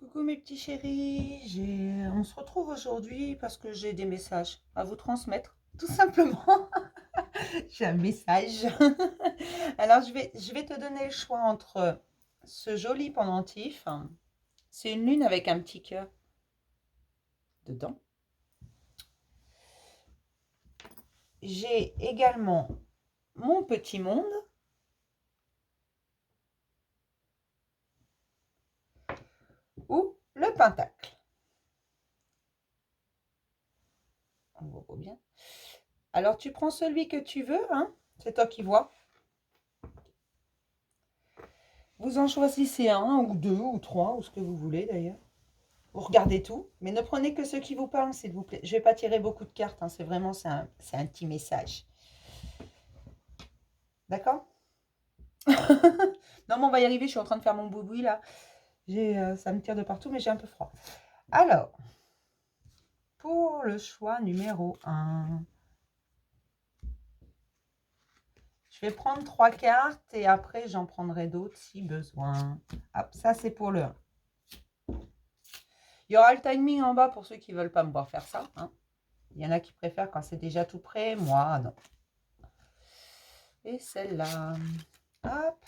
Coucou mes petits chéris, on se retrouve aujourd'hui parce que j'ai des messages à vous transmettre, tout simplement. J'ai un message. Alors je vais te donner le choix entre ce joli pendentif, c'est une lune avec un petit cœur dedans. J'ai également mon petit monde ou le pentacle. On voit bien. Alors tu prends celui que tu veux, hein, c'est toi qui vois. Vous en choisissez un ou deux ou trois, ou ce que vous voulez d'ailleurs. Vous regardez tout, mais ne prenez que ceux qui vous parlent, s'il vous plaît. Je ne vais pas tirer beaucoup de cartes, hein, c'est vraiment c'est un petit message. D'accord. Non, mais on va y arriver, je suis en train de faire mon boubou là. Ça me tire de partout, mais j'ai un peu froid. Alors, pour le choix numéro 1, je vais prendre 3 cartes et après j'en prendrai d'autres si besoin. Hop, ça c'est pour le 1. Il y aura le timing en bas pour ceux qui ne veulent pas me voir faire ça, hein. Il y en a qui préfèrent quand c'est déjà tout prêt, moi non. Et celle-là, hop.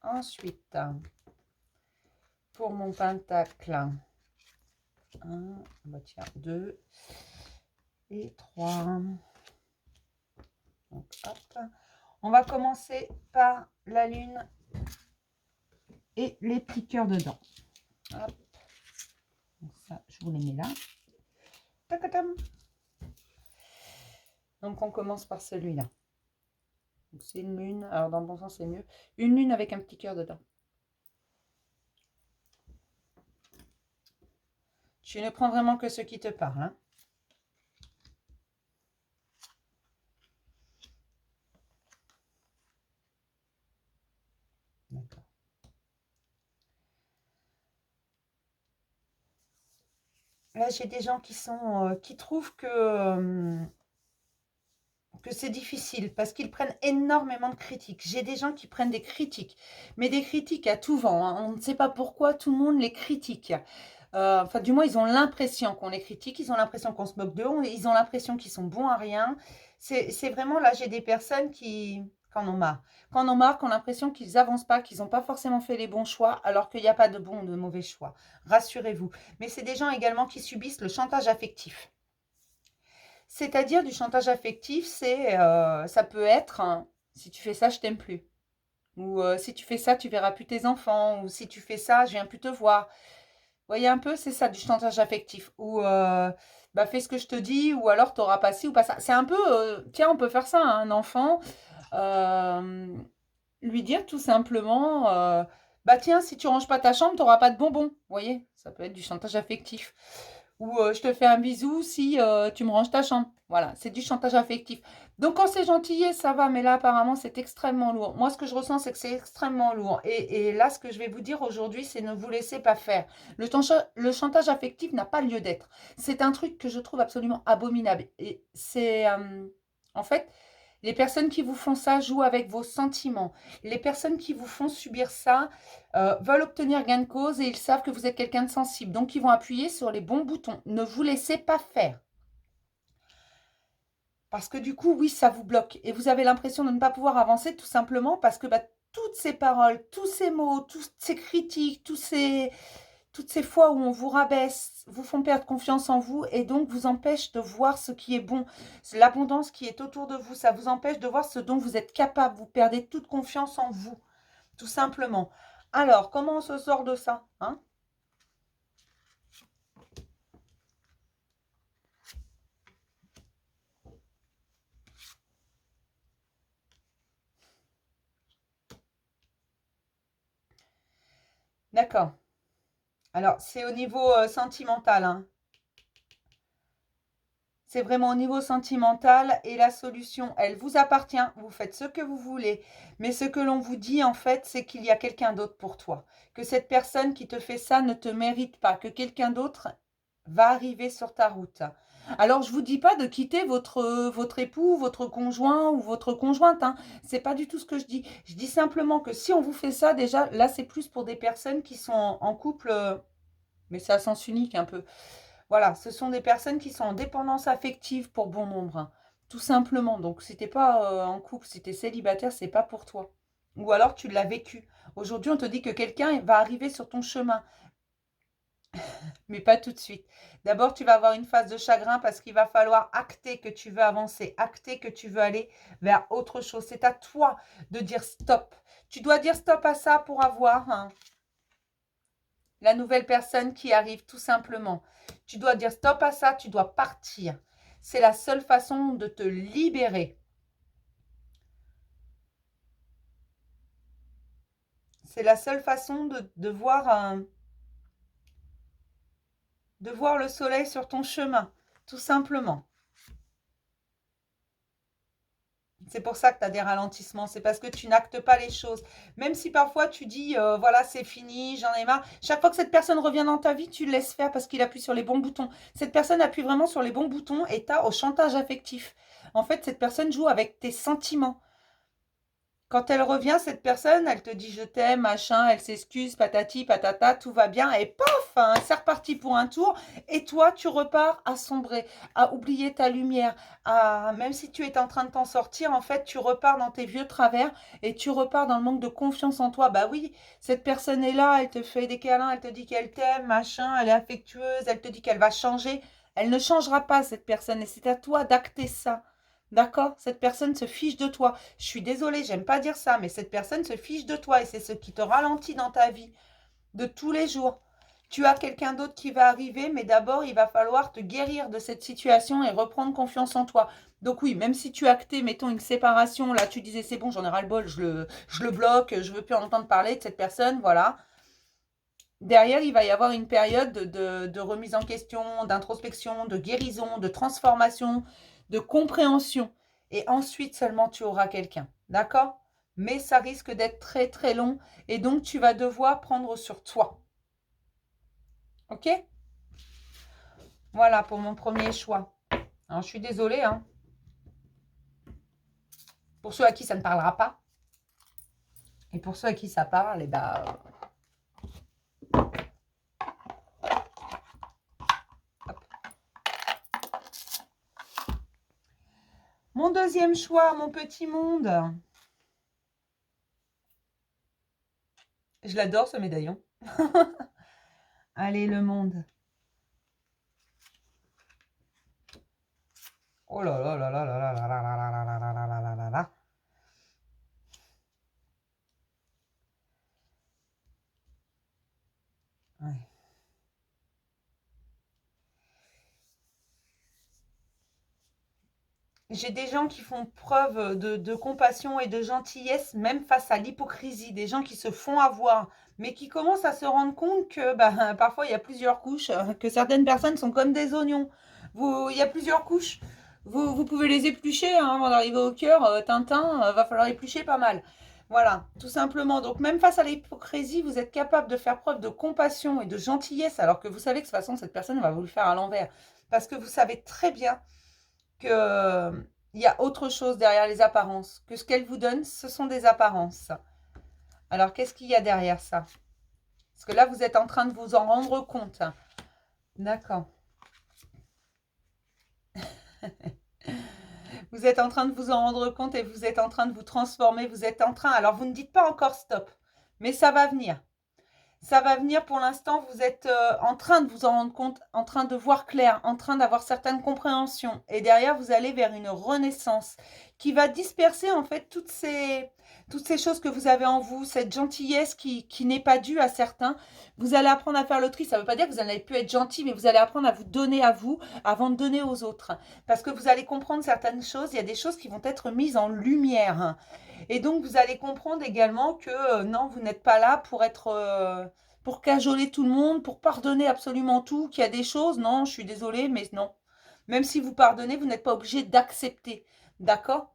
Ensuite, pour mon pentacle, 1, bah tiens, 2 et 3. Donc, hop. On va commencer par la lune et les petits cœurs dedans. Hop. Donc ça, je vous les mets là. Tacatam. Donc on commence par celui-là. C'est une lune, alors dans le bon sens c'est mieux. Une lune avec un petit cœur dedans. Tu ne prends vraiment que ceux qui te parlent, hein. D'accord. Là, j'ai des gens qui trouvent que c'est difficile parce qu'ils prennent énormément de critiques. J'ai des gens qui prennent des critiques, mais des critiques à tout vent, hein. On ne sait pas pourquoi tout le monde les critique. Enfin, du moins, ils ont l'impression qu'on les critique, ils ont l'impression qu'on se moque d'eux, ils ont l'impression qu'ils sont bons à rien. C'est vraiment, là, j'ai des personnes qui en ont marre. Qui en ont marre, qui ont l'impression qu'ils n'avancent pas, qu'ils n'ont pas forcément fait les bons choix, alors qu'il n'y a pas de bons ou de mauvais choix. Rassurez-vous. Mais c'est des gens également qui subissent le chantage affectif. C'est-à-dire du chantage affectif, ça peut être, hein, si tu fais ça, je t'aime plus. Ou si tu fais ça, tu verras plus tes enfants. Ou si tu fais ça, je viens plus te voir. Vous voyez un peu, c'est ça du chantage affectif. Ou bah, fais ce que je te dis, ou alors tu n'auras pas ci ou pas ça. C'est un peu, tiens, on peut faire ça à un enfant. euh, Lui dire tout simplement, bah tiens, si tu ranges pas ta chambre, tu n'auras pas de bonbons. Vous voyez, ça peut être du chantage affectif. Ou je te fais un bisou si tu me ranges ta chambre. Voilà, c'est du chantage affectif. Donc quand c'est gentillet, ça va, mais là apparemment c'est extrêmement lourd. Moi ce que je ressens c'est que c'est extrêmement lourd. Et là ce que je vais vous dire aujourd'hui c'est ne vous laissez pas faire. Le chantage affectif n'a pas lieu d'être. C'est un truc que je trouve absolument abominable. Et c'est en fait les personnes qui vous font ça jouent avec vos sentiments. Les personnes qui vous font subir ça veulent obtenir gain de cause et ils savent que vous êtes quelqu'un de sensible. Donc, ils vont appuyer sur les bons boutons. Ne vous laissez pas faire. Parce que du coup, oui, ça vous bloque. Et vous avez l'impression de ne pas pouvoir avancer tout simplement parce que toutes ces paroles, tous ces mots, toutes ces critiques, toutes ces fois où on vous rabaisse, vous font perdre confiance en vous et donc vous empêchent de voir ce qui est bon. L'abondance qui est autour de vous, ça vous empêche de voir ce dont vous êtes capable. Vous perdez toute confiance en vous, tout simplement. Alors, comment on se sort de ça, hein? D'accord. Alors, c'est au niveau sentimental, hein. C'est vraiment au niveau sentimental et la solution, elle vous appartient. Vous faites ce que vous voulez. Mais ce que l'on vous dit, en fait, c'est qu'il y a quelqu'un d'autre pour toi. Que cette personne qui te fait ça ne te mérite pas. Que quelqu'un d'autre va arriver sur ta route. Alors, je vous dis pas de quitter votre époux, votre conjoint ou votre conjointe, hein. C'est pas du tout ce que je dis. Je dis simplement que si on vous fait ça, déjà, là, c'est plus pour des personnes qui sont en couple, mais c'est à sens unique un peu. Voilà, ce sont des personnes qui sont en dépendance affective pour bon nombre, hein, tout simplement. Donc, si t'es pas en couple, si t'es célibataire, c'est pas pour toi. Ou alors tu l'as vécu. Aujourd'hui, on te dit que quelqu'un va arriver sur ton chemin, mais pas tout de suite. D'abord, tu vas avoir une phase de chagrin parce qu'il va falloir acter que tu veux avancer, acter que tu veux aller vers autre chose. C'est à toi de dire stop. Tu dois dire stop à ça pour avoir, hein, la nouvelle personne qui arrive, tout simplement. Tu dois dire stop à ça, tu dois partir. C'est la seule façon de te libérer. C'est la seule façon de voir le soleil sur ton chemin, tout simplement. C'est pour ça que tu as des ralentissements, c'est parce que tu n'actes pas les choses. Même si parfois tu dis, voilà, c'est fini, j'en ai marre. Chaque fois que cette personne revient dans ta vie, tu le laisses faire parce qu'il appuie sur les bons boutons. Cette personne appuie vraiment sur les bons boutons et tu as au chantage affectif. En fait, cette personne joue avec tes sentiments. Quand elle revient, cette personne, elle te dit je t'aime, machin, elle s'excuse, patati, patata, tout va bien, et paf, hein, c'est reparti pour un tour, et toi, tu repars à sombrer, à oublier ta lumière, même si tu es en train de t'en sortir, en fait, tu repars dans tes vieux travers, et tu repars dans le manque de confiance en toi. Bah oui, cette personne est là, elle te fait des câlins, elle te dit qu'elle t'aime, machin, elle est affectueuse, elle te dit qu'elle va changer, elle ne changera pas, cette personne, et c'est à toi d'acter ça. D'accord? Cette personne se fiche de toi. Je suis désolée, j'aime pas dire ça, mais cette personne se fiche de toi et c'est ce qui te ralentit dans ta vie de tous les jours. Tu as quelqu'un d'autre qui va arriver, mais d'abord, il va falloir te guérir de cette situation et reprendre confiance en toi. Donc oui, même si tu actais, mettons, une séparation, là, tu disais, c'est bon, j'en ai ras-le-bol, je le bloque, je veux plus en entendre parler de cette personne, voilà. Derrière, il va y avoir une période de remise en question, d'introspection, de guérison, de transformation, de compréhension. Et ensuite seulement tu auras quelqu'un. D'accord? Mais ça risque d'être très très long. Et donc tu vas devoir prendre sur toi. Ok? Voilà pour mon premier choix. Alors je suis désolée, hein. Pour ceux à qui ça ne parlera pas. Et pour ceux à qui ça parle, et ben, mon deuxième choix, mon petit monde. Je l'adore ce médaillon. Allez, le monde. Oh là là là là là là là là là là là là là là là là là. Ouais. J'ai des gens qui font preuve de compassion et de gentillesse, même face à l'hypocrisie. Des gens qui se font avoir, mais qui commencent à se rendre compte que bah, parfois il y a plusieurs couches, que certaines personnes sont comme des oignons. Il y a plusieurs couches. Vous pouvez les éplucher hein, avant d'arriver au cœur. Tintin, va falloir éplucher pas mal. Voilà, tout simplement. Donc même face à l'hypocrisie, vous êtes capable de faire preuve de compassion et de gentillesse, alors que vous savez que de toute façon, cette personne va vous le faire à l'envers. Parce que vous savez très bien que il y a autre chose derrière les apparences, que ce qu'elle vous donne, ce sont des apparences. Alors, qu'est-ce qu'il y a derrière ça? Parce que là, vous êtes en train de vous en rendre compte. D'accord. Vous êtes en train de vous en rendre compte et vous êtes en train de vous transformer. Vous êtes en train... Alors, vous ne dites pas encore stop, mais ça va venir. Ça va venir pour l'instant, vous êtes en train de vous en rendre compte, en train de voir clair, en train d'avoir certaines compréhensions. Et derrière, vous allez vers une renaissance qui va disperser en fait toutes ces choses que vous avez en vous, cette gentillesse qui n'est pas due à certains. Vous allez apprendre à faire le tri. Ça ne veut pas dire que vous n'allez plus être gentil, mais vous allez apprendre à vous donner à vous avant de donner aux autres. Parce que vous allez comprendre certaines choses. Il y a des choses qui vont être mises en lumière. Et donc, vous allez comprendre également que non, vous n'êtes pas là pour être... pour cajoler tout le monde, pour pardonner absolument tout, qu'il y a des choses, non, je suis désolée, mais non. Même si vous pardonnez, vous n'êtes pas obligé d'accepter. D'accord?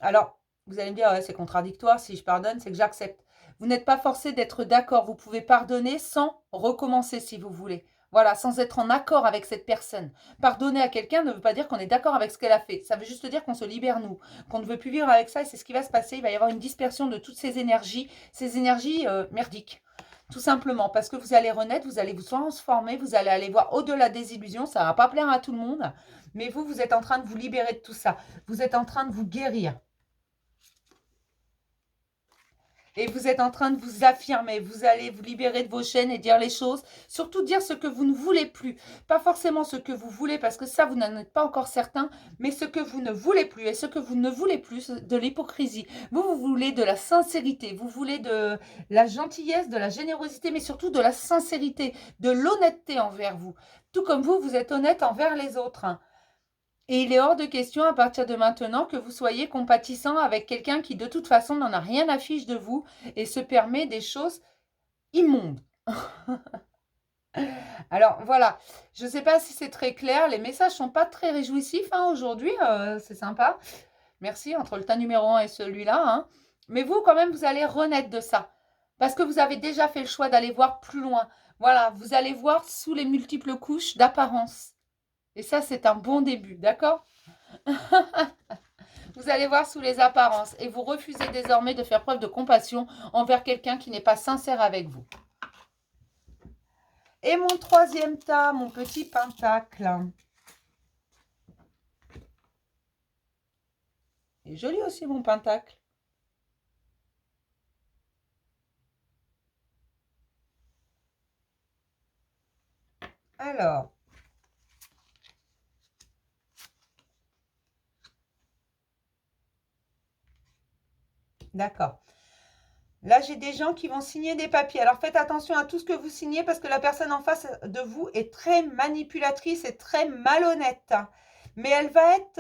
Alors, vous allez me dire, ouais, c'est contradictoire, si je pardonne, c'est que j'accepte. Vous n'êtes pas forcé d'être d'accord. Vous pouvez pardonner sans recommencer si vous voulez. Voilà, sans être en accord avec cette personne. Pardonner à quelqu'un ne veut pas dire qu'on est d'accord avec ce qu'elle a fait. Ça veut juste dire qu'on se libère nous, qu'on ne veut plus vivre avec ça et c'est ce qui va se passer. Il va y avoir une dispersion de toutes ces énergies merdiques. Tout simplement, parce que vous allez renaître, vous allez vous transformer, vous allez aller voir au-delà des illusions. Ça ne va pas plaire à tout le monde, mais vous, vous êtes en train de vous libérer de tout ça. Vous êtes en train de vous guérir. Et vous êtes en train de vous affirmer, vous allez vous libérer de vos chaînes et dire les choses, surtout dire ce que vous ne voulez plus. Pas forcément ce que vous voulez, parce que ça, vous n'en êtes pas encore certain, mais ce que vous ne voulez plus. Et ce que vous ne voulez plus, de l'hypocrisie. Vous, vous voulez de la sincérité, vous voulez de la gentillesse, de la générosité, mais surtout de la sincérité, de l'honnêteté envers vous. Tout comme vous, vous êtes honnête envers les autres. Et il est hors de question à partir de maintenant que vous soyez compatissant avec quelqu'un qui de toute façon n'en a rien à fiche de vous et se permet des choses immondes. Alors voilà, je ne sais pas si c'est très clair, les messages ne sont pas très réjouissifs aujourd'hui, c'est sympa. Merci, entre le tas numéro 1 et celui-là. Hein. Mais vous, quand même, vous allez renaître de ça. Parce que vous avez déjà fait le choix d'aller voir plus loin. Voilà, vous allez voir sous les multiples couches d'apparence. Et ça, c'est un bon début, d'accord? Vous allez voir sous les apparences et vous refusez désormais de faire preuve de compassion envers quelqu'un qui n'est pas sincère avec vous. Et mon troisième tas, mon petit pentacle. Il est joli aussi mon pentacle. Alors. D'accord. Là, j'ai des gens qui vont signer des papiers. Alors, faites attention à tout ce que vous signez parce que la personne en face de vous est très manipulatrice et très malhonnête. Mais elle va être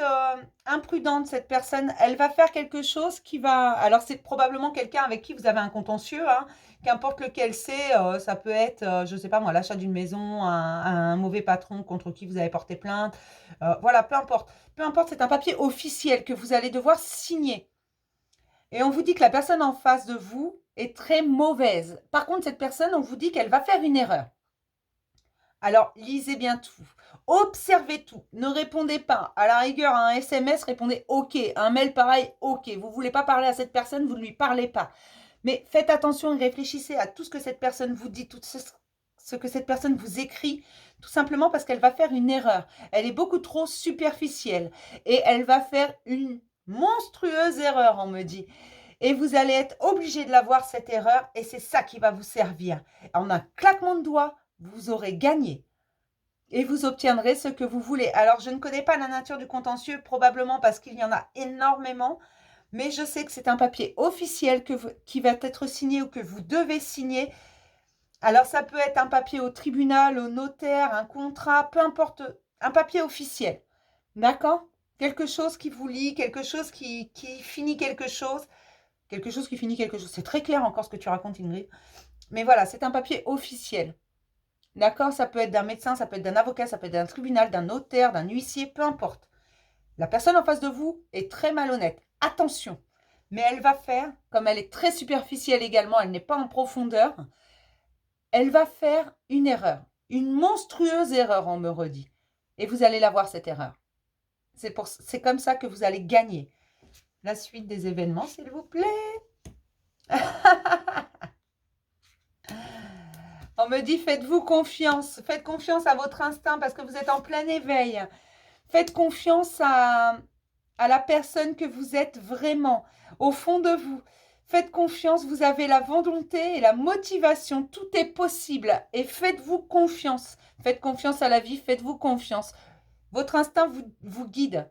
imprudente, cette personne. Elle va faire quelque chose qui va... Alors, c'est probablement quelqu'un avec qui vous avez un contentieux. Hein. Qu'importe lequel c'est, ça peut être, je ne sais pas moi, l'achat d'une maison, un mauvais patron contre qui vous avez porté plainte. Voilà, peu importe. Peu importe, c'est un papier officiel que vous allez devoir signer. Et on vous dit que la personne en face de vous est très mauvaise. Par contre, cette personne, on vous dit qu'elle va faire une erreur. Alors, lisez bien tout. Observez tout. Ne répondez pas. À la rigueur, à un SMS, répondez OK. Un mail, pareil, OK. Vous ne voulez pas parler à cette personne, vous ne lui parlez pas. Mais faites attention et réfléchissez à tout ce que cette personne vous dit, tout ce que cette personne vous écrit, tout simplement parce qu'elle va faire une erreur. Elle est beaucoup trop superficielle et elle va faire une monstrueuse erreur, on me dit. Et vous allez être obligé de la voir, cette erreur, et c'est ça qui va vous servir. En un claquement de doigts, vous aurez gagné. Et vous obtiendrez ce que vous voulez. Alors, je ne connais pas la nature du contentieux, probablement parce qu'il y en a énormément, mais je sais que c'est un papier officiel qui va être signé ou que vous devez signer. Alors, ça peut être un papier au tribunal, au notaire, un contrat, peu importe, un papier officiel. D'accord? Quelque chose qui vous lie, quelque chose qui finit quelque chose. Quelque chose qui finit quelque chose. C'est très clair encore ce que tu racontes, Ingrid. Mais voilà, c'est un papier officiel. D'accord? Ça peut être d'un médecin, ça peut être d'un avocat, ça peut être d'un tribunal, d'un notaire, d'un huissier, peu importe. La personne en face de vous est très malhonnête. Attention. Mais elle va faire, comme elle est très superficielle également, elle n'est pas en profondeur, elle va faire une erreur. Une monstrueuse erreur, on me redit. Et vous allez la voir, cette erreur. C'est comme ça que vous allez gagner. La suite des événements, s'il vous plaît. On me dit, faites-vous confiance. Faites confiance à votre instinct parce que vous êtes en plein éveil. Faites confiance à la personne que vous êtes vraiment, au fond de vous. Faites confiance, vous avez la volonté et la motivation. Tout est possible. Et faites-vous confiance. Faites confiance à la vie, faites-vous confiance. Votre instinct vous guide.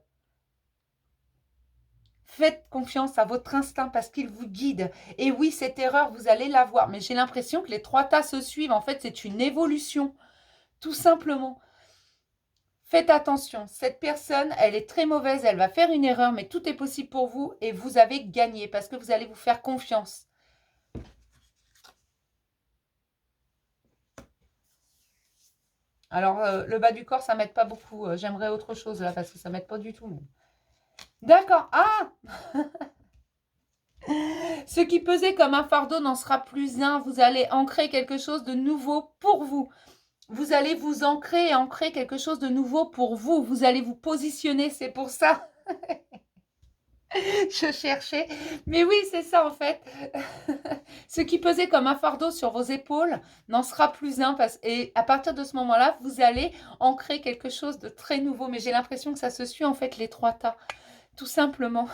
Faites confiance à votre instinct parce qu'il vous guide. Et oui, cette erreur, vous allez la voir. Mais j'ai l'impression que les 3 tas se suivent. En fait, c'est une évolution. Tout simplement. Faites attention. Cette personne, elle est très mauvaise. Elle va faire une erreur, mais tout est possible pour vous. Et vous avez gagné parce que vous allez vous faire confiance. Alors, le bas du corps, ça ne m'aide pas beaucoup. J'aimerais autre chose là parce que ça ne m'aide pas du tout. D'accord. Ah Ce qui pesait comme un fardeau n'en sera plus un. Vous allez ancrer quelque chose de nouveau pour vous. Vous allez vous ancrer et ancrer quelque chose de nouveau pour vous. Vous allez vous positionner, c'est pour ça. Je cherchais. Mais oui, c'est ça en fait. Ce qui pesait comme un fardeau sur vos épaules n'en sera plus un. Et à partir de ce moment-là, vous allez ancrer quelque chose de très nouveau. Mais j'ai l'impression que ça se suit en fait les trois tas. Tout simplement.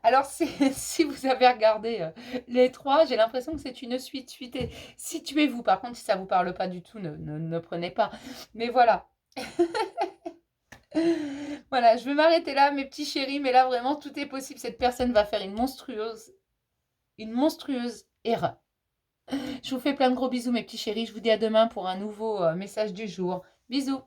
Alors, si vous avez regardé les trois, j'ai l'impression que c'est une suite. Situez-vous. Par contre, si ça ne vous parle pas du tout, ne prenez pas. Mais voilà. Voilà, je vais m'arrêter là, mes petits chéris. Mais là, vraiment, tout est possible. Cette personne va faire une monstrueuse erreur. Je vous fais plein de gros bisous, mes petits chéris. Je vous dis à demain pour un nouveau message du jour. Bisous.